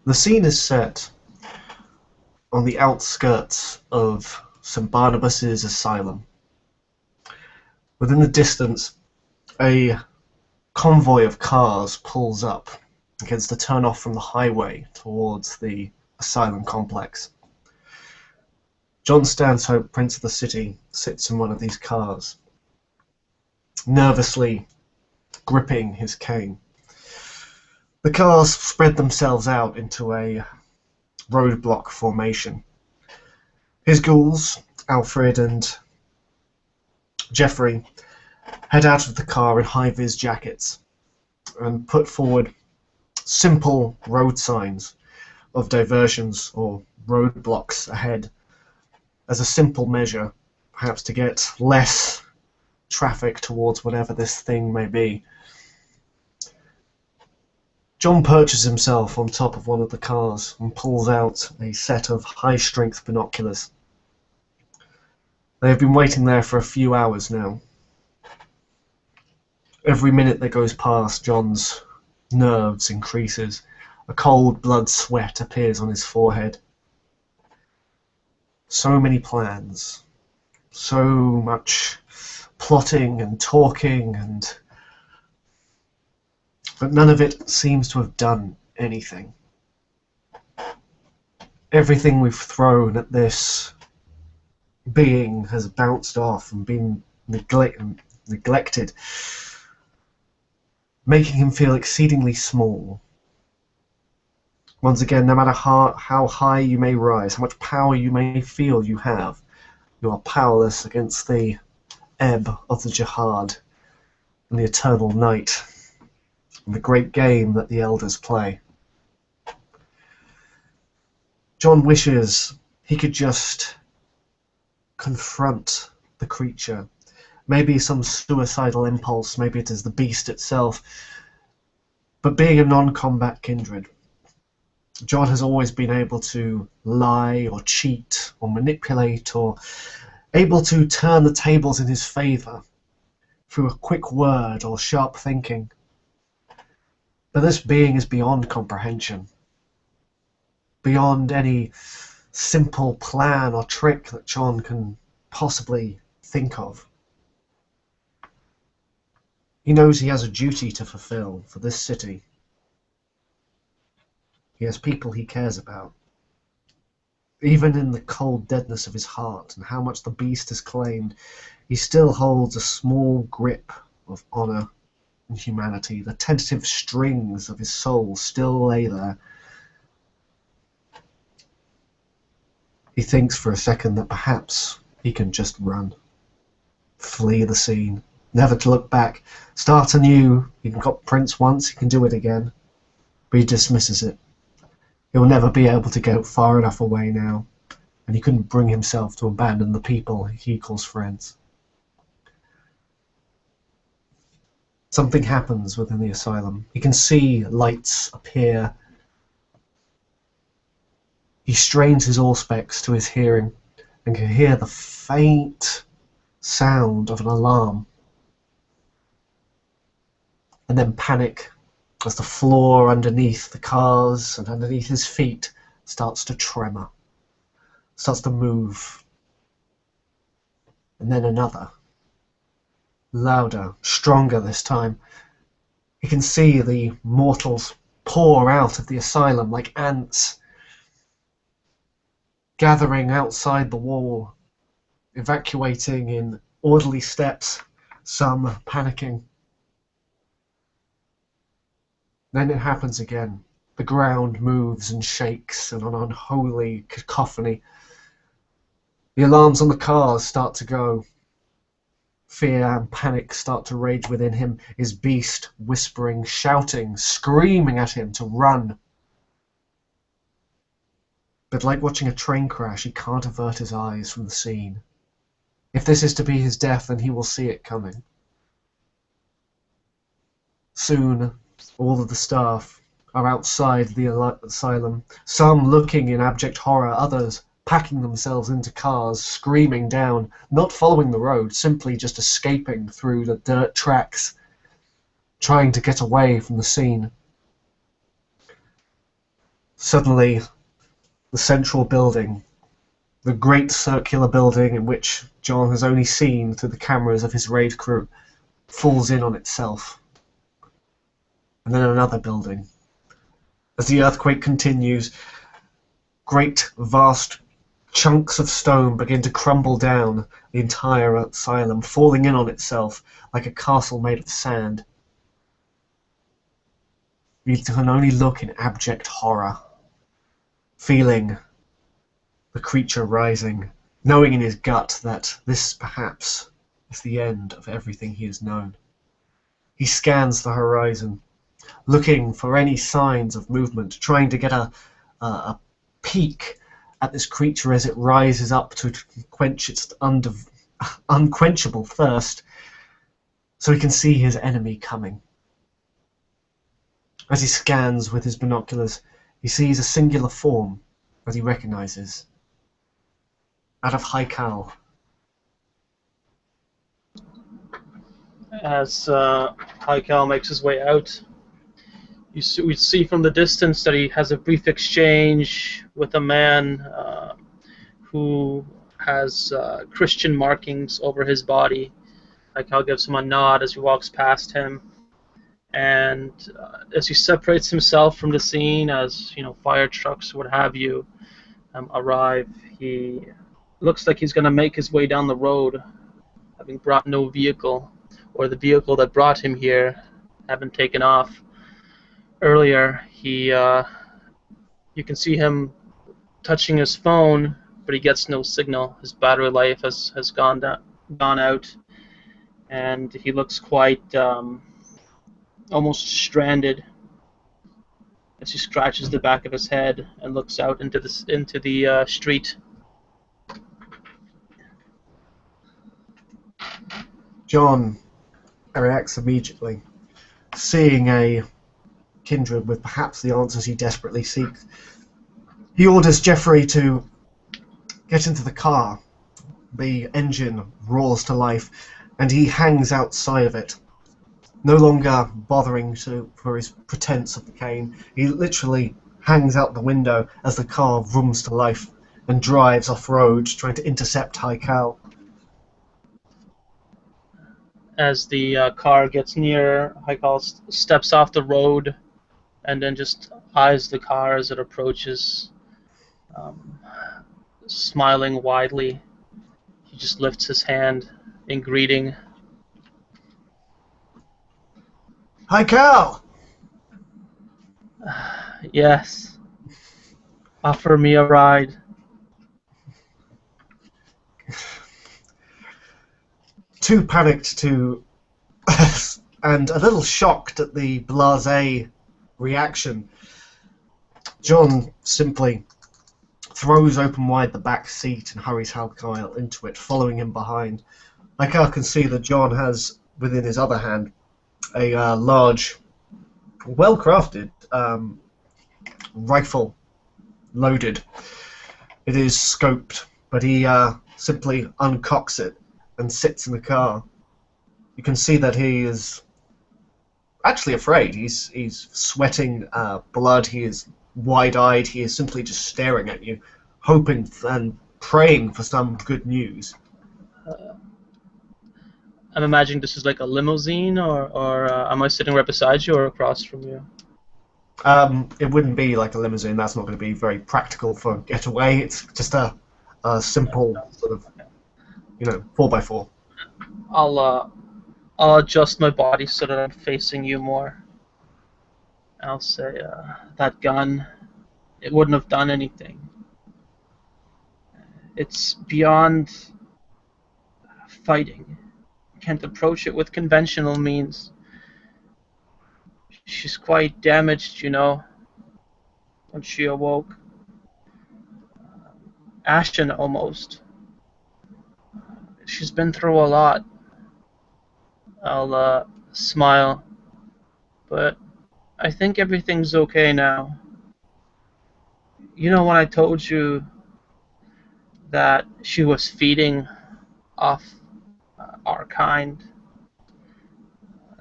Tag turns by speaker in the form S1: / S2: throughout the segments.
S1: The scene is set on the outskirts of St. Barnabas's Asylum. Within the distance, a convoy of cars pulls up against a turn-off from the highway towards the asylum complex. John Stanhope, Prince of the City, sits in one of these cars, nervously gripping his cane. The cars spread themselves out into a roadblock formation. His ghouls, Alfred and Geoffrey, head out of the car in high-vis jackets and put forward simple road signs of diversions or roadblocks ahead as a simple measure, perhaps to get less traffic towards whatever this thing may be. John perches himself on top of one of the cars and pulls out a set of high-strength binoculars. They have been waiting there for a few hours now. Every minute that goes past, John's nerves increases. A cold blood sweat appears on his forehead. So many plans, so much plotting and talking, but none of it seems to have done anything. Everything we've thrown at this being has bounced off and been neglected, making him feel exceedingly small. Once again, no matter how high you may rise, how much power you may feel you have, you are powerless against the ebb of the jihad and the eternal night and the great game that the elders play. John wishes he could just confront the creature. Maybe some suicidal impulse, maybe it is the beast itself. But being a non-combat kindred, John has always been able to lie or cheat or manipulate, or able to turn the tables in his favour through a quick word or sharp thinking. But this being is beyond comprehension, beyond any simple plan or trick that John can possibly think of. He knows he has a duty to fulfill for this city. He has people he cares about. Even in the cold deadness of his heart and how much the beast has claimed, he still holds a small grip of honour and humanity. The tentative strings of his soul still lay there. He thinks for a second that perhaps he can just run, flee the scene, never to look back, start anew. He got Prince once, he can do it again, but he dismisses it. He will never be able to get far enough away now, and he couldn't bring himself to abandon the people he calls friends. Something happens within the asylum. He can see lights appear. He strains his auspex to his hearing and can hear the faint sound of an alarm. And then panic as the floor underneath the cars and underneath his feet starts to tremor, starts to move. And then another, louder, stronger this time. He can see the mortals pour out of the asylum like ants, gathering outside the wall, evacuating in orderly steps, some panicking. Then it happens again. The ground moves and shakes in an unholy cacophony. The alarms on the cars start to go. Fear and panic start to rage within him, his beast whispering, shouting, screaming at him to run. But like watching a train crash, he can't avert his eyes from the scene. If this is to be his death, then he will see it coming. Soon, all of the staff are outside the asylum, some looking in abject horror, others packing themselves into cars, screaming down, not following the road, simply just escaping through the dirt tracks, trying to get away from the scene. Suddenly, the central building, the great circular building in which John has only seen through the cameras of his raid crew, falls in on itself. And then another building. As the earthquake continues, great, vast chunks of stone begin to crumble down the entire asylum, falling in on itself like a castle made of sand. You can only look in abject horror, feeling the creature rising, knowing in his gut that this, perhaps, is the end of everything he has known. He scans the horizon, looking for any signs of movement, trying to get a peek at this creature as it rises up to quench its unquenchable thirst, so he can see his enemy coming. As he scans with his binoculars, he sees a singular form that he recognizes. Out of Haikal.
S2: As Haikal makes his way out, we see from the distance that he has a brief exchange with a man who has Christian markings over his body. Haikal gives him a nod as he walks past him. And as he separates himself from the scene, as fire trucks, what have you, arrive, he looks like he's going to make his way down the road, having brought no vehicle, or the vehicle that brought him here having taken off. Earlier, you can see him touching his phone, but he gets no signal. His battery life has gone out, and he looks quite almost stranded as he scratches the back of his head and looks out into the street.
S1: John reacts immediately, seeing a kindred with perhaps the answers he desperately seeks. He orders Jeffrey to get into the car. The engine roars to life, and he hangs outside of it, no longer bothering for his pretense of the cane. He literally hangs out the window as the car vrooms to life and drives off-road, trying to intercept Haikal.
S2: As the car gets near, Haikal steps off the road and then just eyes the car as it approaches, smiling widely. He just lifts his hand in greeting.
S1: Haikal!
S2: Yes. Offer me a ride.
S1: Too panicked to and a little shocked at the blasé reaction, John simply throws open wide the back seat and hurries Haikal into it, following him behind. Haikal can see that John has within his other hand a large, well-crafted rifle, loaded. It is scoped, but he simply uncocks it and sits in the car. You can see that he is actually afraid. He's sweating blood. He is wide-eyed. He is simply just staring at you, hoping and praying for some good news.
S2: I'm imagining this is like a limousine, or am I sitting right beside you or across from you?
S1: It wouldn't be like a limousine. That's not going to be very practical for getaway. It's just a simple sort of, 4x4.
S2: I'll adjust my body so that I'm facing you more. I'll say, that gun, it wouldn't have done anything. It's beyond fighting. Can't approach it with conventional means. She's quite damaged, when she awoke. Ashen, almost. She's been through a lot. I'll smile, but I think everything's okay now. When I told you that she was feeding off our kind,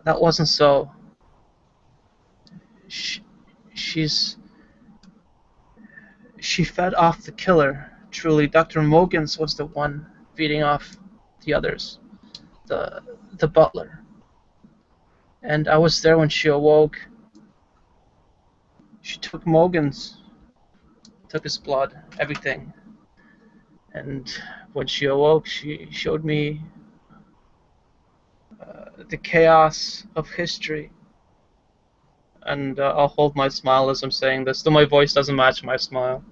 S2: that wasn't so. She's she fed off the killer. Truly, Dr. Mogans was the one feeding off the others, the butler. And I was there when she awoke. She took Mogans, took his blood, everything. And when she awoke, she showed me the chaos of history. And I'll hold my smile as I'm saying this, though my voice doesn't match my smile.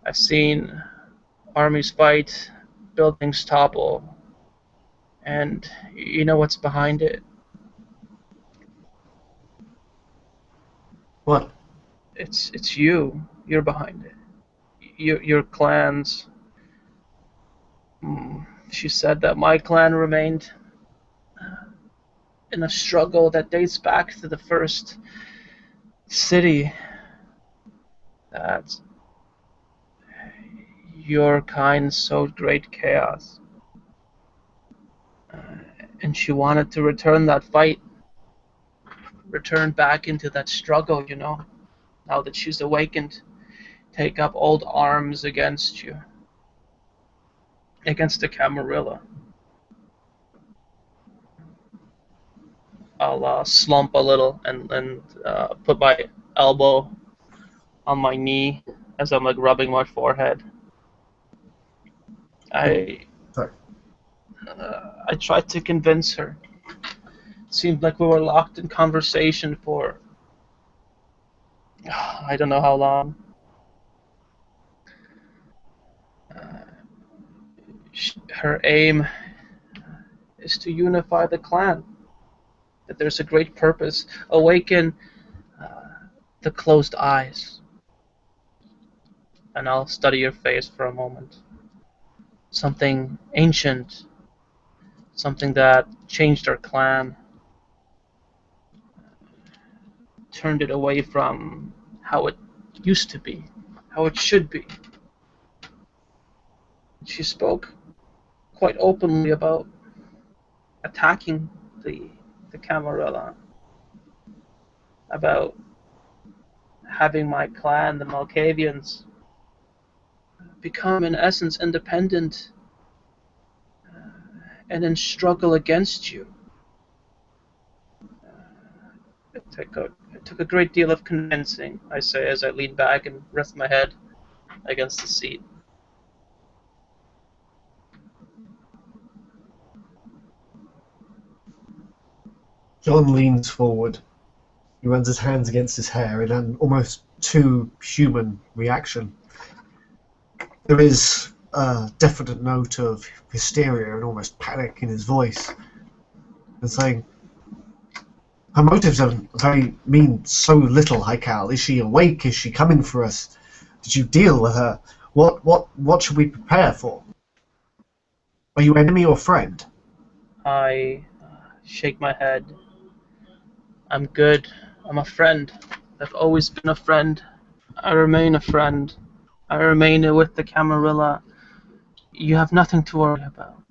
S2: I've seen armies fight, buildings topple, and you know what's behind it?
S1: What?
S2: It's you. You're behind it. Your clans. She said that my clan remained in a struggle that dates back to the first city. That your kind sowed great chaos. And she wanted to return that fight. Return back into that struggle, you know. Now that she's awakened, take up old arms against you. Against the Camarilla. I'll slump a little and put my elbow on my knee as I'm like rubbing my forehead. I tried to convince her. It seemed like we were locked in conversation for I don't know how long. Her aim is to unify the clan. That there's a great purpose. Awaken the closed eyes. And I'll study your face for a moment. Something ancient. Something that changed our clan. Turned it away from how it used to be. How it should be. She spoke quite openly about attacking the Camarilla, about having my clan, the Malkavians, become in essence independent and in struggle against you. It took a great deal of convincing, I say as I lean back and rest my head against the seat.
S1: John leans forward. He runs his hands against his hair in an almost too human reaction. There is a definite note of hysteria and almost panic in his voice. And saying, her motives mean so little, Haikal. Is she awake? Is she coming for us? Did you deal with her? What should we prepare for? Are you enemy or friend?
S2: I shake my head. I'm good. I'm a friend. I've always been a friend. I remain a friend. I remain with the Camarilla. You have nothing to worry about.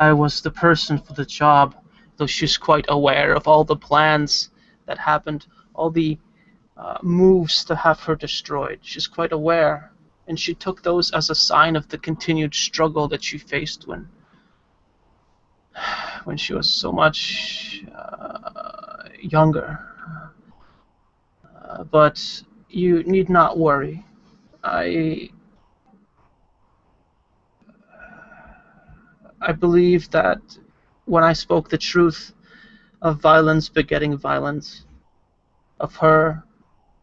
S2: I was the person for the job, though she's quite aware of all the plans that happened, all the moves to have her destroyed. She's quite aware, and she took those as a sign of the continued struggle that she faced when she was so much younger. But you need not worry. I believe that when I spoke the truth of violence begetting violence, of her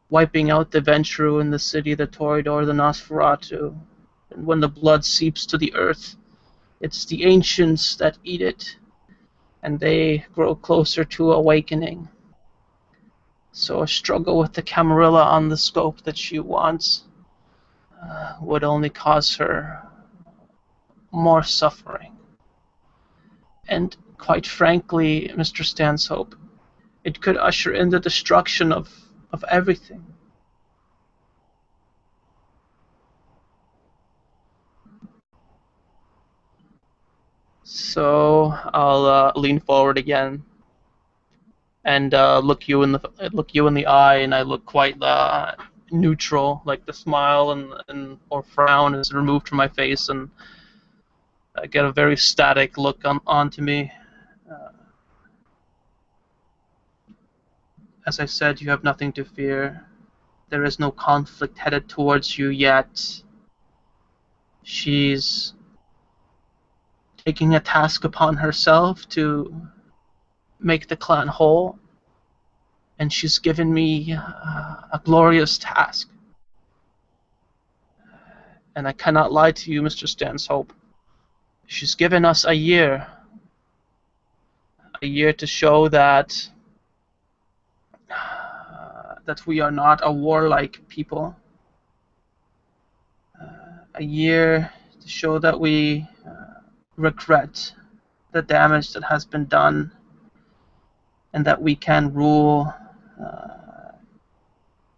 S2: wiping out the Ventrue in the city, the Toreador, the Nosferatu, and when the blood seeps to the earth, it's the ancients that eat it, and they grow closer to awakening. So a struggle with the Camarilla on the scope that she wants would only cause her more suffering. And quite frankly, Mr. Stanhope, it could usher in the destruction of everything. So I'll lean forward again and look you in the eye, and I look quite neutral, like the smile and or frown is removed from my face, and I get a very static look onto me. Uh, as I said, you have nothing to fear. There is no conflict headed towards you yet. She's taking a task upon herself to make the clan whole, and she's given me a glorious task. And I cannot lie to you, Mr. Stanshope. She's given us a year to show that that we are not a warlike people. A year to show that we regret the damage that has been done, and that we can rule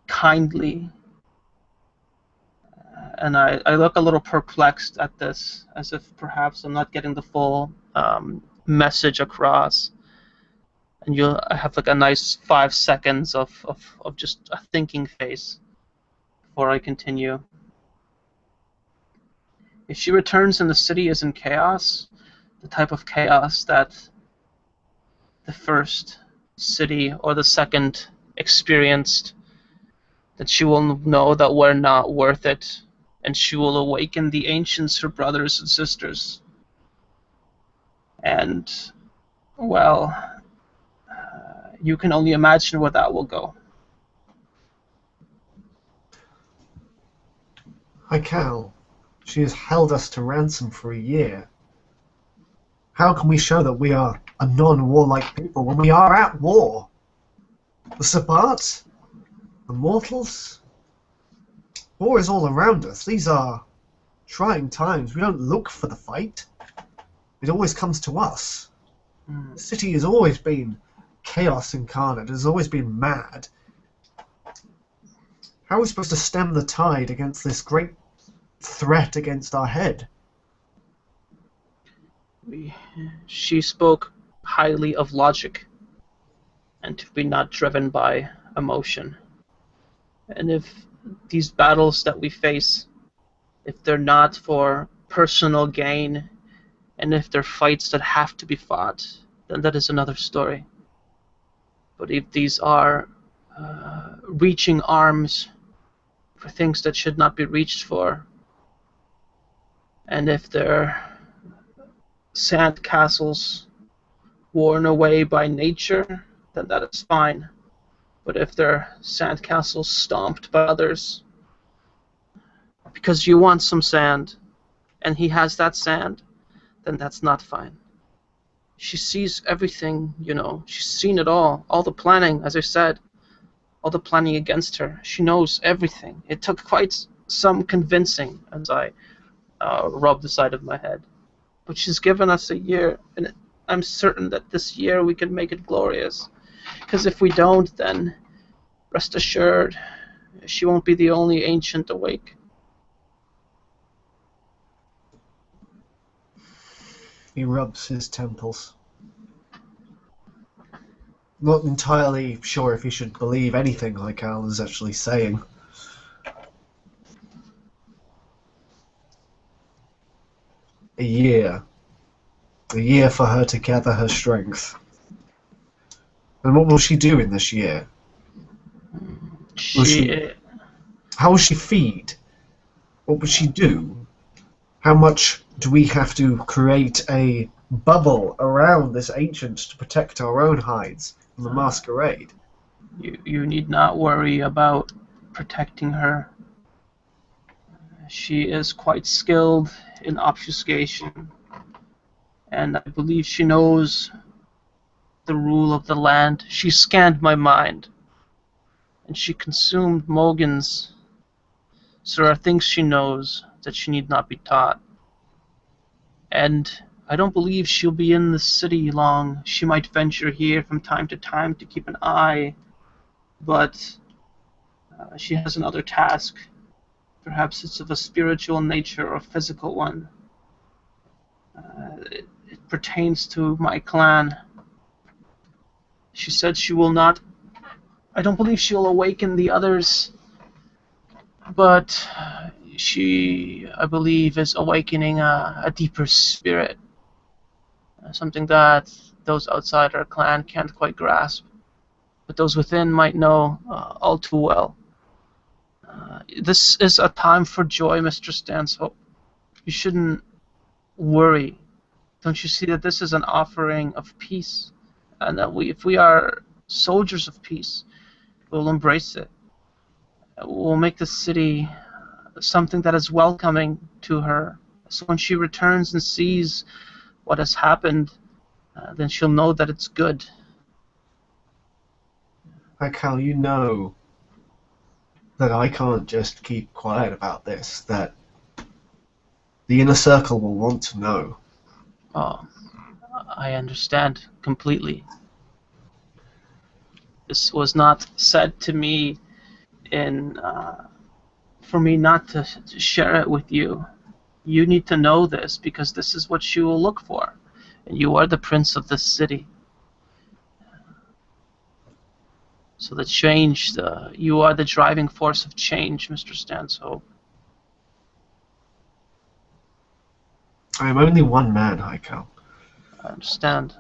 S2: kindly. And I look a little perplexed at this, as if perhaps I'm not getting the full message across. And you'll have like a nice 5 seconds of just a thinking face before I continue. If she returns and the city is in chaos, the type of chaos that the first city or the second experienced, that she will know that we're not worth it, and she will awaken the ancients, her brothers and sisters. And, well, you can only imagine where that will go.
S1: Haikal, she has held us to ransom for a year. How can we show that we are a non-warlike people when we are at war? The Sabbat? The mortals? War is all around us. These are trying times. We don't look for the fight. It always comes to us. The city has always been chaos incarnate. It has always been mad. How are we supposed to stem the tide against this great threat against our head?
S2: She spoke highly of logic, and to be not driven by emotion. And if these battles that we face, if they're not for personal gain, and if they're fights that have to be fought, then that is another story. But if these are reaching arms for things that should not be reached for, and if they're sand castles worn away by nature, then that is fine. But if they're sand castles stomped by others, because you want some sand, and he has that sand, then that's not fine. She sees everything, you know. She's seen it all the planning, as I said, all the planning against her. She knows everything. It took quite some convincing, as I rub the side of my head. But she's given us a year, and I'm certain that this year we can make it glorious. Because if we don't, then rest assured, she won't be the only ancient awake.
S1: He rubs his temples. Not entirely sure if he should believe anything Haikal is actually saying. A year. A year for her to gather her strength. And what will she do in this year? How will she feed? What will she do? How much do we have to create a bubble around this ancient to protect our own hides from the masquerade?
S2: You need not worry about protecting her. She is quite skilled in obfuscation, and I believe she knows the rule of the land. She scanned my mind, and she consumed Mogan's. So there are things she knows that she need not be taught. And I don't believe she'll be in the city long. She might venture here from time to time to keep an eye, but she has another task. Perhaps it's of a spiritual nature or a physical one. It pertains to my clan. She said she will not... I don't believe she'll awaken the others But she, I believe, is awakening a deeper spirit, something that those outside our clan can't quite grasp, but those within might know all too well. This is a time for joy, Mr. Stanhope. You shouldn't worry. Don't you see that this is an offering of peace? And that if we are soldiers of peace, we'll embrace it. We'll make the city something that is welcoming to her. So when she returns and sees what has happened, then she'll know that it's good.
S1: Cal, you know that I can't just keep quiet about this, that the inner circle will want to know.
S2: Oh, I understand completely. This was not said to me for me not to share it with you. You need to know this because this is what she will look for. And you are the prince of this city. So the change, you are the driving force of change, Mr. Stanhope.
S1: I am only one man, Cal.
S2: I understand.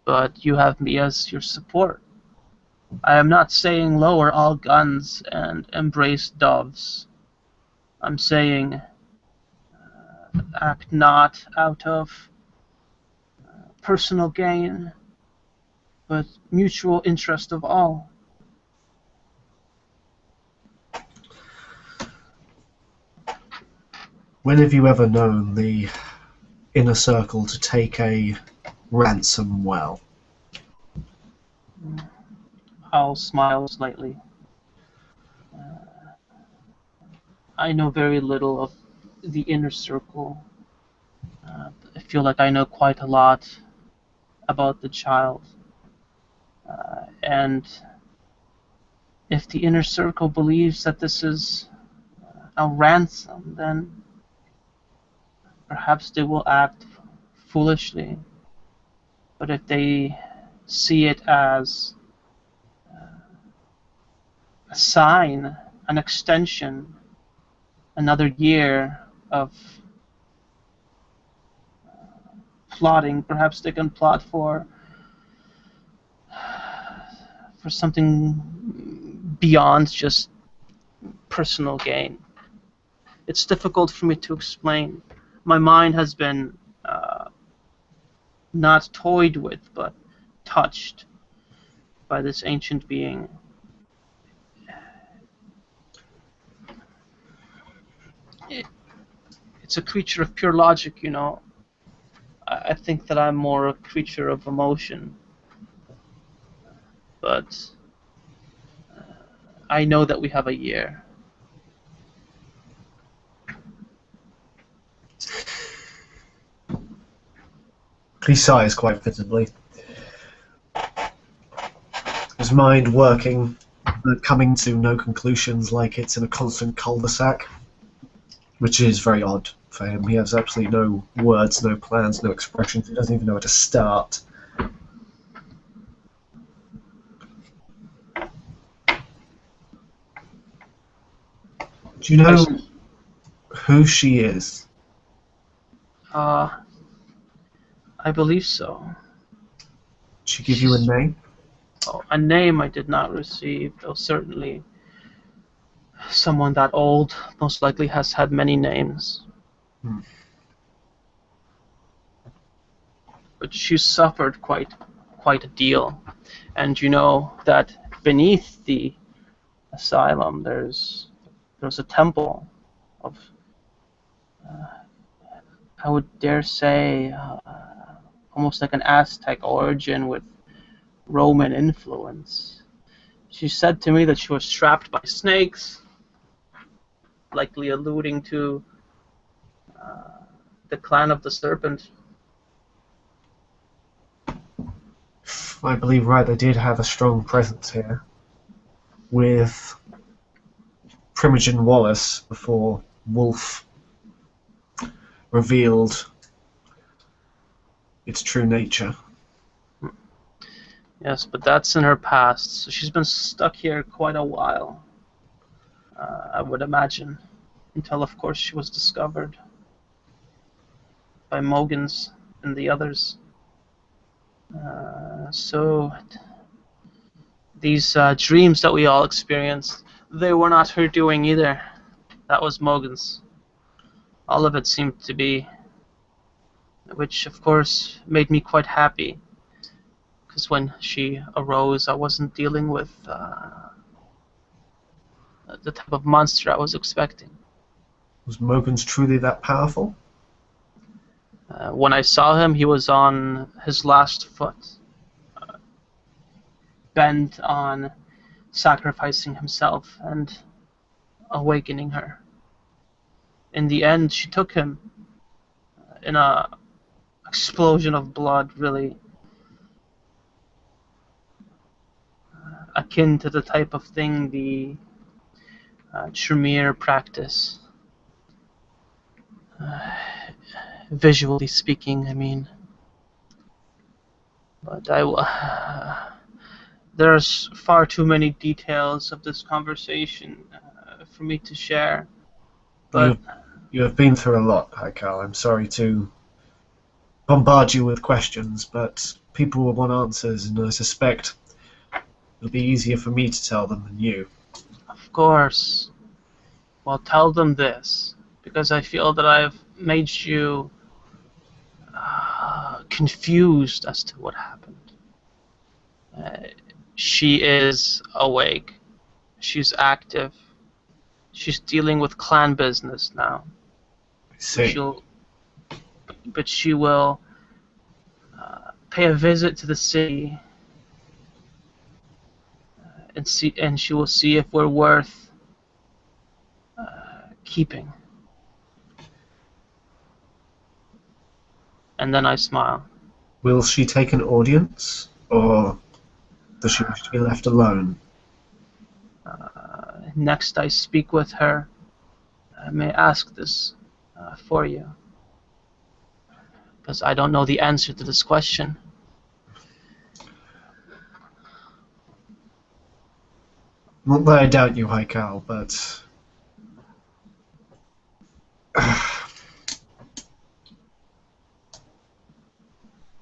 S2: But you have me as your support. I am not saying lower all guns and embrace doves. I'm saying act not out of personal gain, but mutual interest of all.
S1: When have you ever known the inner circle to take a ransom well?
S2: I'll smile slightly. I know very little of the inner circle. I feel like I know quite a lot about the child. And if the inner circle believes that this is a ransom, then perhaps they will act foolishly. But if they see it as a sign, an extension, another year of plotting, perhaps they can plot for something beyond just personal gain. It's difficult for me to explain. My mind has been not toyed with, but touched by this ancient being. It's a creature of pure logic, you know. I think that I'm more a creature of emotion. But I know that we have a year.
S1: He sighs quite visibly. His mind working, but coming to no conclusions, like it's in a constant cul-de-sac, which is very odd for him. He has absolutely no words, no plans, no expressions. He doesn't even know where to start. Do you know who she is?
S2: I believe so.
S1: Did she give you a name?
S2: Oh, a name I did not receive, though certainly someone that old most likely has had many names. But she suffered quite a deal. And you know that beneath the asylum there's a temple of I would dare say almost like an Aztec origin with Roman influence. She said to me that she was trapped by snakes, likely alluding to the clan of the serpent.
S1: I believe right, they did have a strong presence here with Primogen Wallace before Wolf revealed its true nature.
S2: Yes, but that's in her past. So she's been stuck here quite a while, I would imagine. Until, of course, she was discovered by Mogans and the others. So these dreams that we all experienced, they were not her doing either. That was Mogan's. All of it seemed to be, which of course made me quite happy, because when she arose, I wasn't dealing with the type of monster I was expecting.
S1: Was Mogans truly that powerful?
S2: When I saw him, he was on his last foot, bent on sacrificing himself and awakening her. In the end, she took him in a explosion of blood, really akin to the type of thing the Tremere practice. Visually speaking, I mean. But there's far too many details of this conversation for me to share. But
S1: you have been through a lot, Haikal. I'm sorry to bombard you with questions, but people will want answers, and I suspect it'll be easier for me to tell them than you.
S2: Of course. Well, tell them this, because I feel that I've made you confused as to what happened. She is awake. She's active. She's dealing with clan business now.
S1: I see.
S2: But she will pay a visit to the city and she will see if we're worth keeping. And then I smile.
S1: Will she take an audience, or does she wish to be left alone?
S2: Next I speak with her. I may ask this for you, because I don't know the answer to this question.
S1: Not that I doubt you, Haikal, but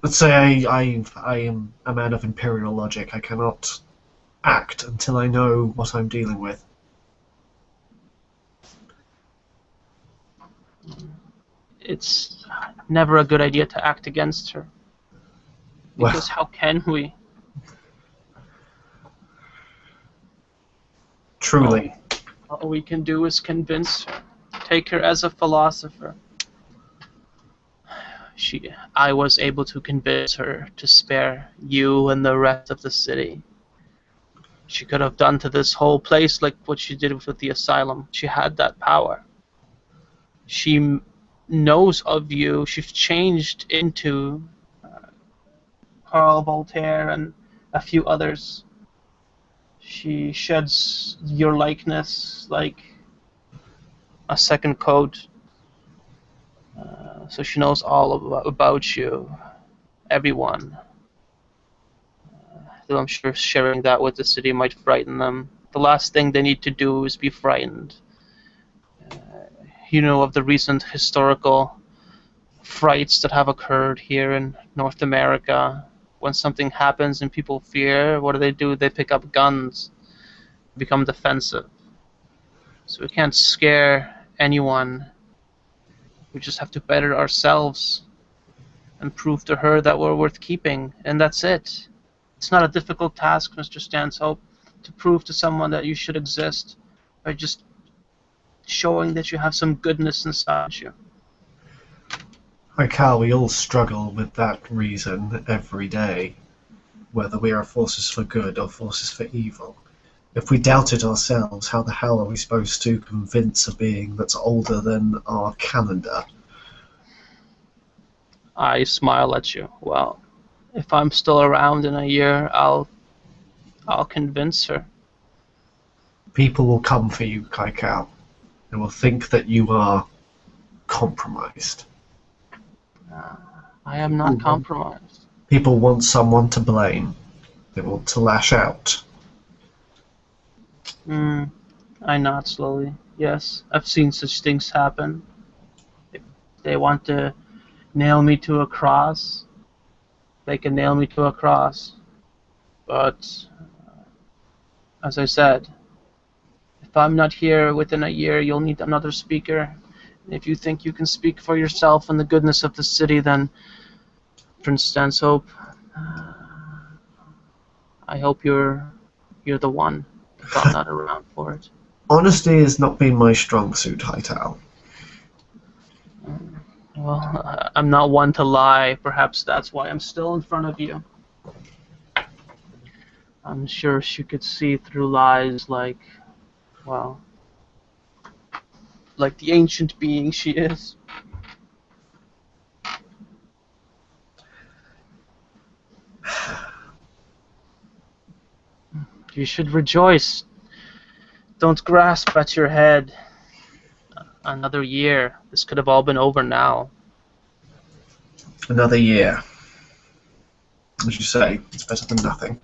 S1: let's say I am a man of imperial logic. I cannot act until I know what I'm dealing with.
S2: It's never a good idea to act against her. Because how can we?
S1: Truly.
S2: All we can do is convince her. Take her as a philosopher. I was able to convince her to spare you and the rest of the city. She could have done to this whole place like what she did with the asylum. She had that power. She knows of you. She's changed into Karl Voltaire and a few others. She sheds your likeness like a second coat. So she knows all about you, everyone. Though I'm sure sharing that with the city might frighten them. The last thing they need to do is be frightened. You know of the recent historical frights that have occurred here in North America. When something happens and people fear, what do? They pick up guns, become defensive. So we can't scare anyone. We just have to better ourselves and prove to her that we're worth keeping, and that's it. It's not a difficult task, Mr. Stanshope, to prove to someone that you should exist by just showing that you have some goodness inside you.
S1: Haikal, we all struggle with that reason every day, whether we are forces for good or forces for evil. If we doubt it ourselves, how the hell are we supposed to convince a being that's older than our calendar?
S2: I smile at you. Well, if I'm still around in a year, I'll convince her.
S1: People will come for you, Haikal. They will think that you are compromised.
S2: I am not compromised.
S1: People want someone to blame. They want to lash out.
S2: I nod slowly. Yes, I've seen such things happen. If they want to nail me to a cross, they can nail me to a cross. But, as I said, if I'm not here within a year, you'll need another speaker. And if you think you can speak for yourself and the goodness of the city, then, Prince Stanshope, I hope you're the one, if I'm not around for it.
S1: Honesty has not been my strong suit, Hightower.
S2: Well, I'm not one to lie. Perhaps that's why I'm still in front of you. I'm sure she could see through lies like, well, like the ancient being she is. You should rejoice. Don't grasp at your head. Another year. This could have all been over now.
S1: Another year. As you say, it's better than nothing.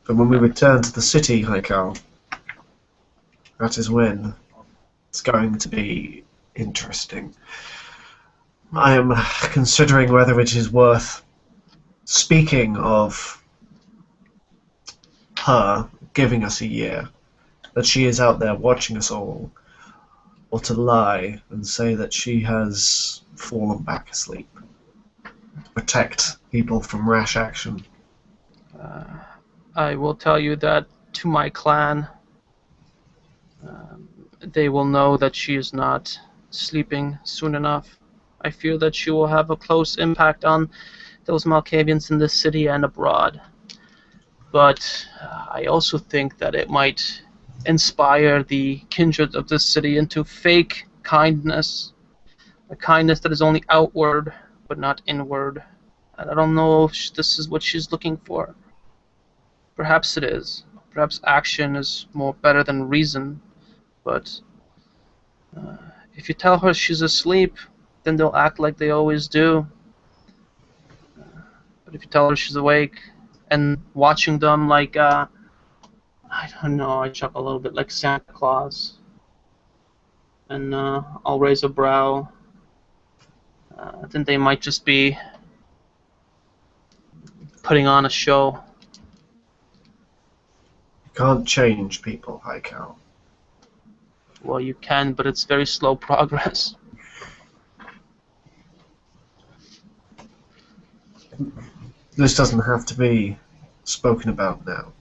S1: But when we return to the city, Haikal, that is when it's going to be interesting. I am considering whether it is worth speaking of her giving us a year, that she is out there watching us all, or to lie and say that she has fallen back asleep to protect people from rash action.
S2: I will tell you that to my clan, they will know that she is not sleeping soon enough. I fear that she will have a close impact on those Malkavians in the city and abroad. But I also think that it might inspire the kindred of this city into fake kindness, a kindness that is only outward but not inward. And I don't know if this is what she's looking for. Perhaps it is. Perhaps action is more better than reason. But if you tell her she's asleep, then they'll act like they always do. But if you tell her she's awake and watching them like, I don't know, I chuckle a little bit, like Santa Claus. And I'll raise a brow. Then they might just be putting on a show.
S1: You can't change people, Haikal.
S2: Well, you can, but it's very slow progress.
S1: This doesn't have to be spoken about now.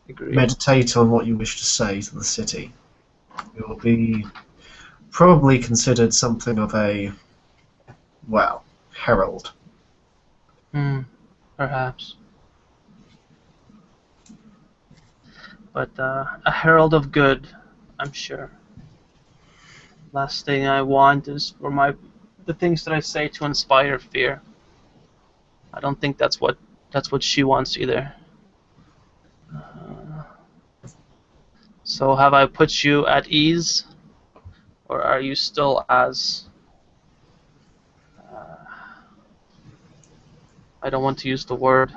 S2: Agreed.
S1: Meditate on what you wish to say to the city. It will be probably considered something of a, well, herald.
S2: Perhaps. But a herald of good, I'm sure. Last thing I want is for the things that I say to inspire fear. I don't think that's what she wants either. So have I put you at ease, or are you still as I don't want to use the word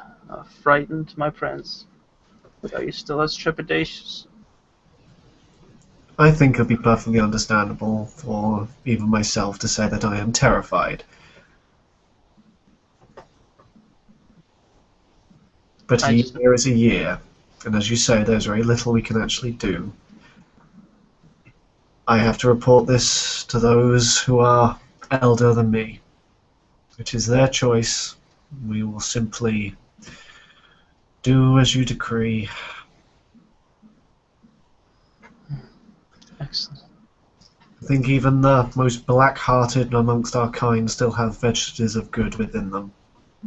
S2: frightened, my friends, but are you still as trepidatious?
S1: I think it would be perfectly understandable for even myself to say that I am terrified. But a year is a year, and as you say, there's very little we can actually do. I have to report this to those who are elder than me. It is their choice. We will simply do as you decree.
S2: Excellent.
S1: I think even the most black-hearted amongst our kind still have vestiges of good within them.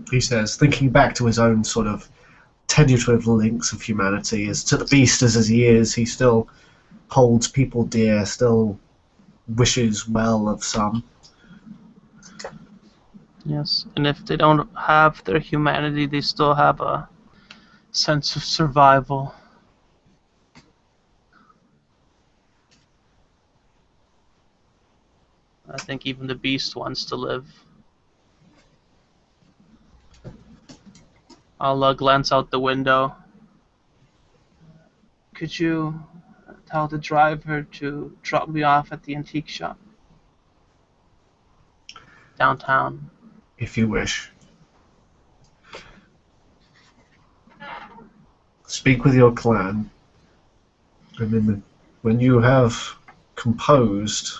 S1: He says, thinking back to his own sort of tenuous links of humanity, as to the beast as he is, he still holds people dear, still wishes well of some.
S2: Yes, and if they don't have their humanity, they still have a sense of survival. I think even the beast wants to live. I'll glance out the window. Could you tell the driver to drop me off at the antique shop downtown?
S1: If you wish. Speak with your clan, and then when you have composed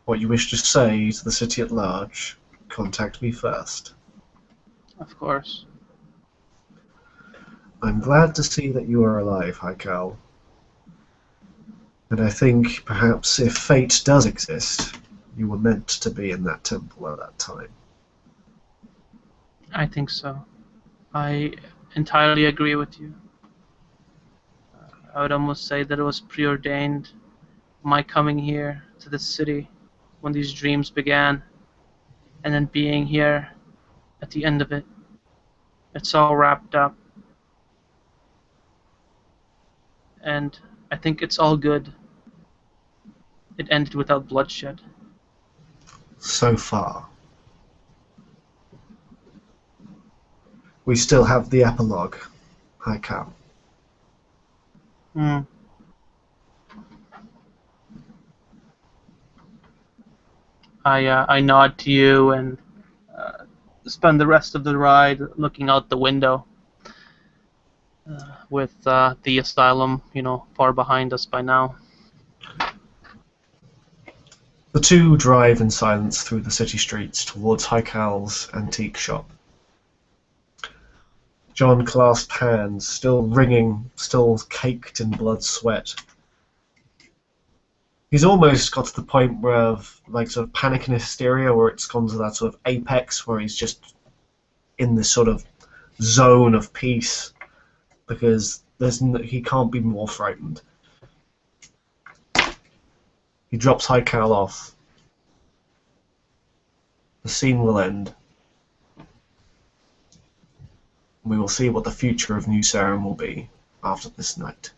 S1: what you wish to say to the city at large, contact me first.
S2: Of course.
S1: I'm glad to see that you are alive, Haikal. And I think perhaps if fate does exist, you were meant to be in that temple at that time.
S2: I think so. I entirely agree with you. I would almost say that it was preordained, my coming here to the city when these dreams began, and then being here at the end of it. It's all wrapped up. And I think it's all good. It ended without bloodshed.
S1: So far. We still have the epilogue, Haikal.
S2: Hmm. I nod to you and spend the rest of the ride looking out the window, with the asylum, far behind us by now.
S1: The two drive in silence through the city streets towards Haikal's antique shop. John clasped hands, still wringing, still caked in blood sweat. He's almost got to the point where of like sort of panic and hysteria, where it's gone to that sort of apex where he's just in this sort of zone of peace because he can't be more frightened. He drops Haikal off. The scene will end. We will see what the future of New Sarum will be after this night.